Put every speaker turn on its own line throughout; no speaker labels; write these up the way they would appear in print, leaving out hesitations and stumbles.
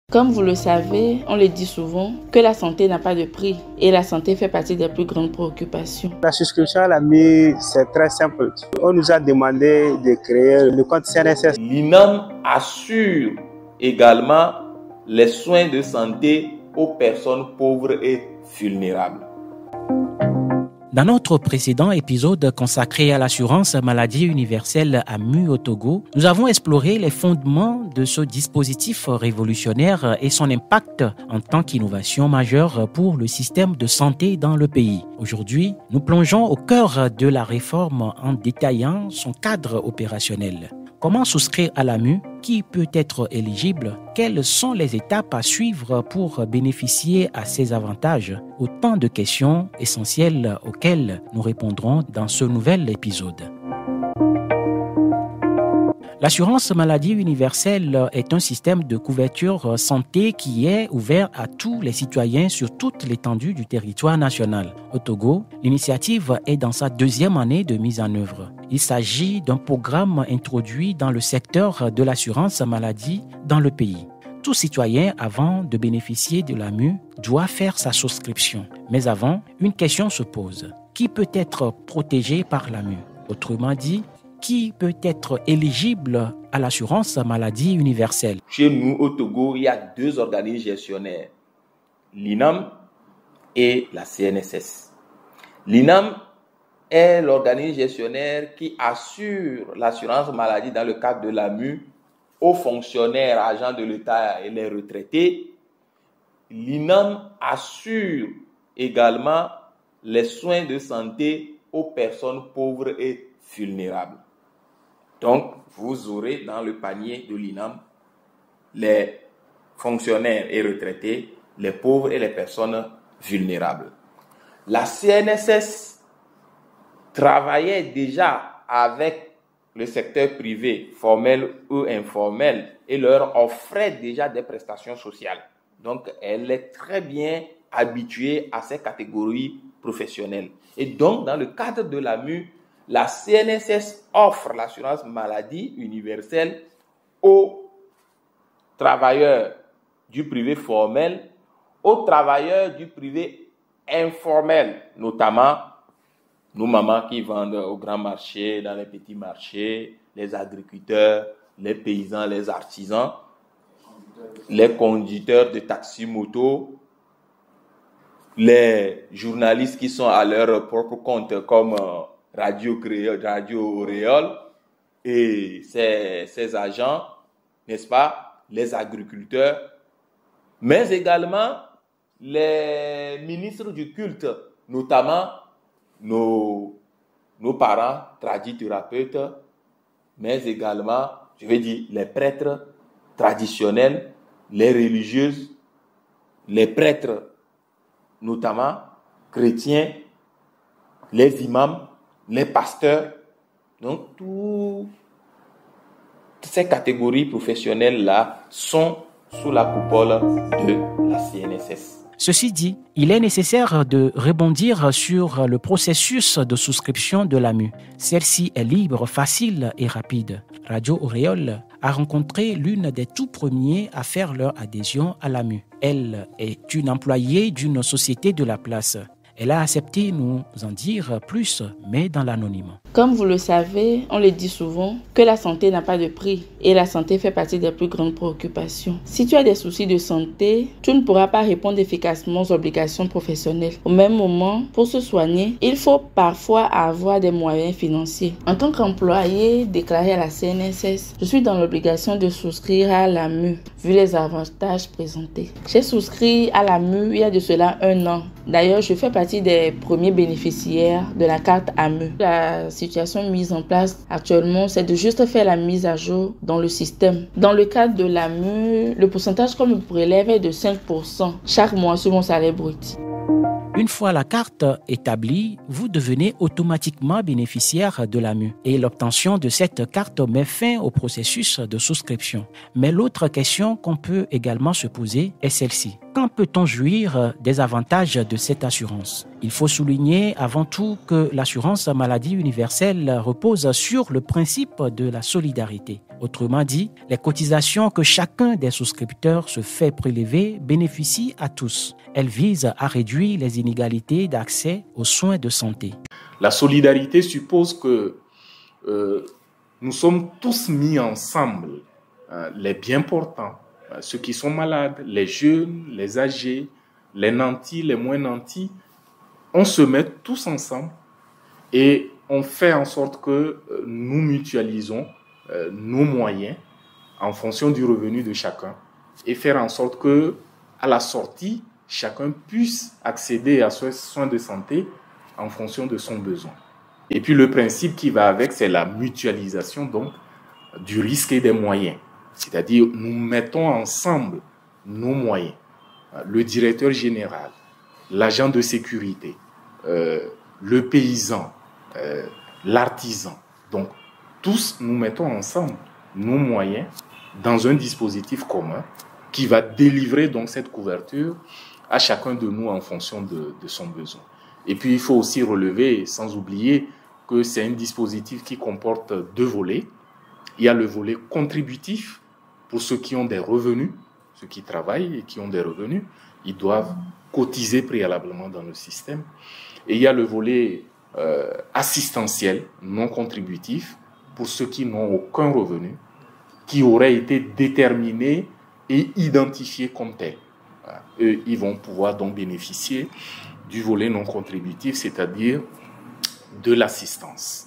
Comme vous le savez, on le dit souvent, que la santé n'a pas de prix et la santé fait partie des plus grandes préoccupations.
La souscription à l'AMU, c'est très simple. On nous a demandé de créer le compte CNSS.
L'INAM assure également les soins de santé aux personnes pauvres et vulnérables.
Dans notre précédent épisode consacré à l'assurance maladie universelle AMU au Togo, nous avons exploré les fondements de ce dispositif révolutionnaire et son impact en tant qu'innovation majeure pour le système de santé dans le pays. Aujourd'hui, nous plongeons au cœur de la réforme en détaillant son cadre opérationnel. Comment souscrire à l'AMU? Qui peut être éligible? Quelles sont les étapes à suivre pour bénéficier à ces avantages? Autant de questions essentielles auxquelles nous répondrons dans ce nouvel épisode. L'assurance maladie universelle est un système de couverture santé qui est ouvert à tous les citoyens sur toute l'étendue du territoire national. Au Togo, l'initiative est dans sa deuxième année de mise en œuvre. Il s'agit d'un programme introduit dans le secteur de l'assurance maladie dans le pays. Tout citoyen, avant de bénéficier de l'AMU, doit faire sa souscription. Mais avant, une question se pose. Qui peut être protégé par l'AMU? Autrement dit, qui peut être éligible à l'assurance maladie universelle?
Chez nous, au Togo, il y a deux organismes gestionnaires, l'INAM et la CNSS. L'INAM est l'organisme gestionnaire qui assure l'assurance maladie dans le cadre de l'AMU aux fonctionnaires, agents de l'État et les retraités. L'INAM assure également les soins de santé aux personnes pauvres et vulnérables. Donc, vous aurez dans le panier de l'INAM les fonctionnaires et retraités, les pauvres et les personnes vulnérables. La CNSS travaillait déjà avec le secteur privé, formel ou informel, et leur offrait déjà des prestations sociales. Donc, elle est très bien habituée à ces catégories professionnelles. Et donc, dans le cadre de l'AMU, la CNSS offre l'assurance maladie universelle aux travailleurs du privé formel, aux travailleurs du privé informel, notamment nos mamans qui vendent au grand marché, dans les petits marchés, les agriculteurs, les paysans, les artisans, les conducteurs de taxi-moto, les journalistes qui sont à leur propre compte comme Radio Auréole et ses agents, n'est-ce pas, les agriculteurs, mais également les ministres du culte, notamment nos parents tradithérapeutes, mais également, je vais dire, les prêtres traditionnels, les religieuses, les prêtres, notamment chrétiens, les imams, les pasteurs. Donc, toutes ces catégories professionnelles-là sont sous la coupole de la CNSS.
Ceci dit, il est nécessaire de rebondir sur le processus de souscription de l'AMU. Celle-ci est libre, facile et rapide. Radio Auréole a rencontré l'une des tout premiers à faire leur adhésion à l'AMU. Elle est une employée d'une société de la place. Elle a accepté nous en dire plus, mais dans l'anonymat.
Comme vous le savez, on le dit souvent, que la santé n'a pas de prix et la santé fait partie des plus grandes préoccupations. Si tu as des soucis de santé, tu ne pourras pas répondre efficacement aux obligations professionnelles. Au même moment, pour se soigner, il faut parfois avoir des moyens financiers. En tant qu'employé déclaré à la CNSS, je suis dans l'obligation de souscrire à l'AMU, vu les avantages présentés. J'ai souscrit à l'AMU il y a de cela 1 an. D'ailleurs, je fais partie des premiers bénéficiaires de la carte AMU. La situation mise en place actuellement, c'est de juste faire la mise à jour dans le système. Dans le cadre de l'AMU, le pourcentage qu'on me prélève est de 5% chaque mois sur mon salaire brut.
Une fois la carte établie, vous devenez automatiquement bénéficiaire de l'AMU et l'obtention de cette carte met fin au processus de souscription. Mais l'autre question qu'on peut également se poser est celle-ci. Quand peut-on jouir des avantages de cette assurance? Il faut souligner avant tout que l'assurance maladie universelle repose sur le principe de la solidarité. Autrement dit, les cotisations que chacun des souscripteurs se fait prélever bénéficient à tous. Elles visent à réduire les inégalités d'accès aux soins de santé.
La solidarité suppose que nous sommes tous mis ensemble, les bien portants, ceux qui sont malades, les jeunes, les âgés, les nantis, les moins nantis. On se met tous ensemble et on fait en sorte que nous mutualisons nos moyens en fonction du revenu de chacun et faire en sorte que, à la sortie, chacun puisse accéder à ce soin de santé en fonction de son besoin. Et puis le principe qui va avec, c'est la mutualisation donc du risque et des moyens. C'est-à-dire, nous mettons ensemble nos moyens. Le directeur général, l'agent de sécurité, le paysan, l'artisan. Donc, tous nous mettons ensemble nos moyens dans un dispositif commun qui va délivrer donc cette couverture à chacun de nous en fonction de son besoin. Et puis, il faut aussi relever, sans oublier, que c'est un dispositif qui comporte 2 volets. Il y a le volet contributif pour ceux qui ont des revenus, ceux qui travaillent et qui ont des revenus. Ils doivent cotiser préalablement dans le système. Et il y a le volet assistentiel, non contributif, pour ceux qui n'ont aucun revenu, qui auraient été déterminés et identifiés comme tels. Voilà. Eux, ils vont pouvoir donc bénéficier du volet non contributif, c'est-à-dire de l'assistance.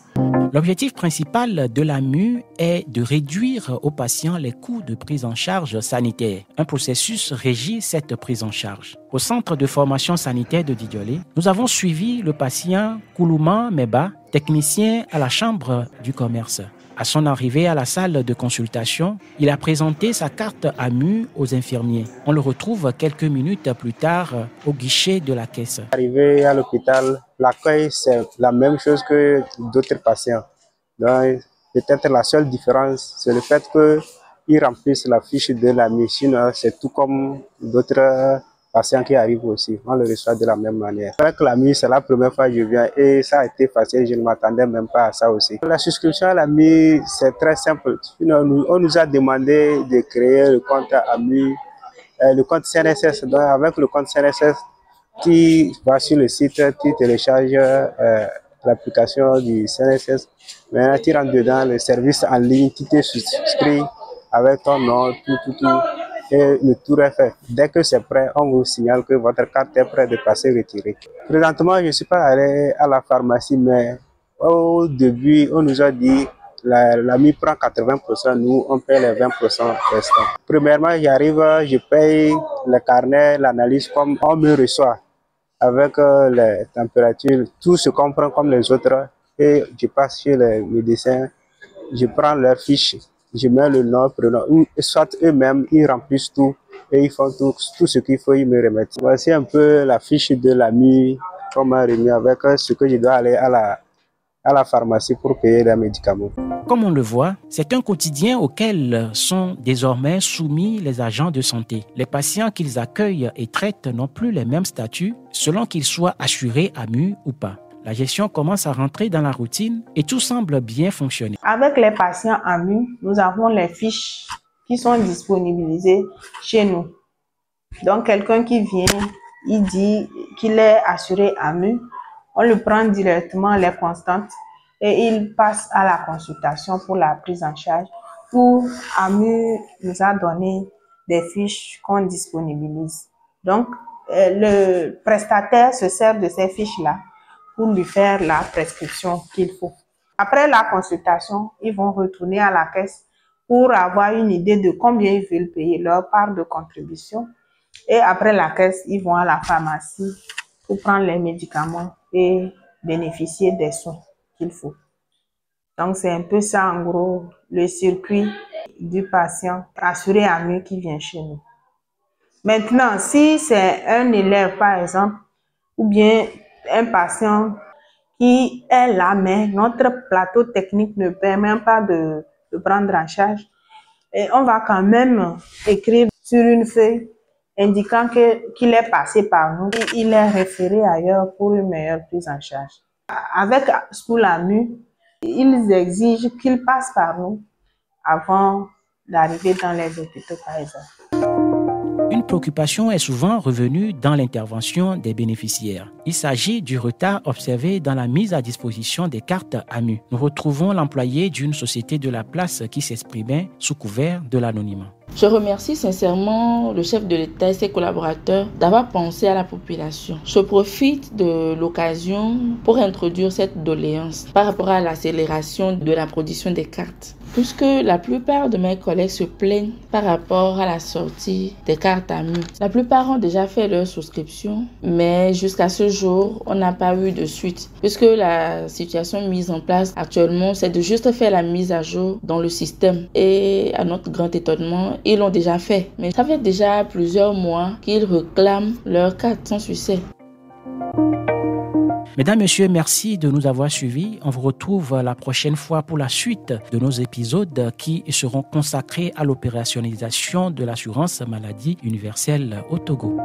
L'objectif principal de l'AMU est de réduire aux patients les coûts de prise en charge sanitaire. Un processus régit cette prise en charge. Au centre de formation sanitaire de Didiolé, nous avons suivi le patient Koulouma Meba, technicien à la Chambre du commerce. À son arrivée à la salle de consultation, il a présenté sa carte AMU aux infirmiers. On le retrouve quelques minutes plus tard au guichet de la caisse.
Arrivé à l'hôpital, l'accueil c'est la même chose que d'autres patients. Donc, peut-être la seule différence, c'est le fait qu'ils remplissent la fiche de la médecine. C'est tout comme d'autres patients qui arrivent aussi. On le reçoit de la même manière. Avec l'AMI, c'est la première fois que je viens et ça a été facile. Je ne m'attendais même pas à ça aussi. La souscription à l'AMI, c'est très simple. On nous a demandé de créer le compte AMI, le compte CNSS. Donc, avec le compte CNSS, tu vas sur le site, tu télécharges l'application du CNSS. Maintenant, tu rentres dedans, le service en ligne, tu te souscris avec ton nom, tout. Et le tour est fait. Dès que c'est prêt, on vous signale que votre carte est prête de passer retirée. Présentement, je ne suis pas allé à la pharmacie, mais au début, on nous a dit l'AMI prend 80%, nous, on paye les 20% restants. Premièrement, j'arrive, je paye le carnet, l'analyse comme on me reçoit, avec les températures, tout se comprend comme les autres. Et je passe chez les médecins, je prends leur fiche. Je mets le nom, prénom, ou soit eux-mêmes, ils remplissent tout et ils font tout ce qu'il faut, ils me remettent. Voici un peu la fiche de l'AMI qu'on m'a remis avec ce que je dois aller à la pharmacie pour payer les médicaments.
Comme on le voit, c'est un quotidien auquel sont désormais soumis les agents de santé. Les patients qu'ils accueillent et traitent n'ont plus les mêmes statuts selon qu'ils soient assurés AMU ou pas. La gestion commence à rentrer dans la routine et tout semble bien fonctionner.
Avec les patients AMU, nous avons les fiches qui sont disponibilisées chez nous. Donc, quelqu'un qui vient, il dit qu'il est assuré AMU, on le prend directement les constantes et il passe à la consultation pour la prise en charge. Où AMU nous a donné des fiches qu'on disponibilise. Donc, le prestataire se sert de ces fiches-là pour lui faire la prescription qu'il faut. Après la consultation, ils vont retourner à la caisse pour avoir une idée de combien ils veulent payer leur part de contribution. Et après la caisse, ils vont à la pharmacie pour prendre les médicaments et bénéficier des soins qu'il faut. Donc, c'est un peu ça, en gros, le circuit du patient assuré AMU qui vient chez nous. Maintenant, si c'est un élève, par exemple, ou bien un patient qui est là, mais notre plateau technique ne permet pas de prendre en charge, et on va quand même écrire sur une feuille indiquant qu'il est passé par nous et il est référé ailleurs pour une meilleure prise en charge. Avec School AMU, ils exigent qu'il passe par nous avant d'arriver dans les hôpitaux, par exemple.
Une préoccupation est souvent revenue dans l'intervention des bénéficiaires. Il s'agit du retard observé dans la mise à disposition des cartes AMU. Nous retrouvons l'employé d'une société de la place qui s'exprimait sous couvert de l'anonymat.
Je remercie sincèrement le chef de l'État et ses collaborateurs d'avoir pensé à la population. Je profite de l'occasion pour introduire cette doléance par rapport à l'accélération de la production des cartes. Puisque la plupart de mes collègues se plaignent par rapport à la sortie des cartes AMU. La plupart ont déjà fait leur souscription, mais jusqu'à ce jour, on n'a pas eu de suite. Puisque la situation mise en place actuellement, c'est de juste faire la mise à jour dans le système. Et à notre grand étonnement, ils l'ont déjà fait. Mais ça fait déjà plusieurs mois qu'ils réclament leurs cartes sans succès.
Mesdames, Messieurs, merci de nous avoir suivis. On vous retrouve la prochaine fois pour la suite de nos épisodes qui seront consacrés à l'opérationnalisation de l'assurance maladie universelle au Togo.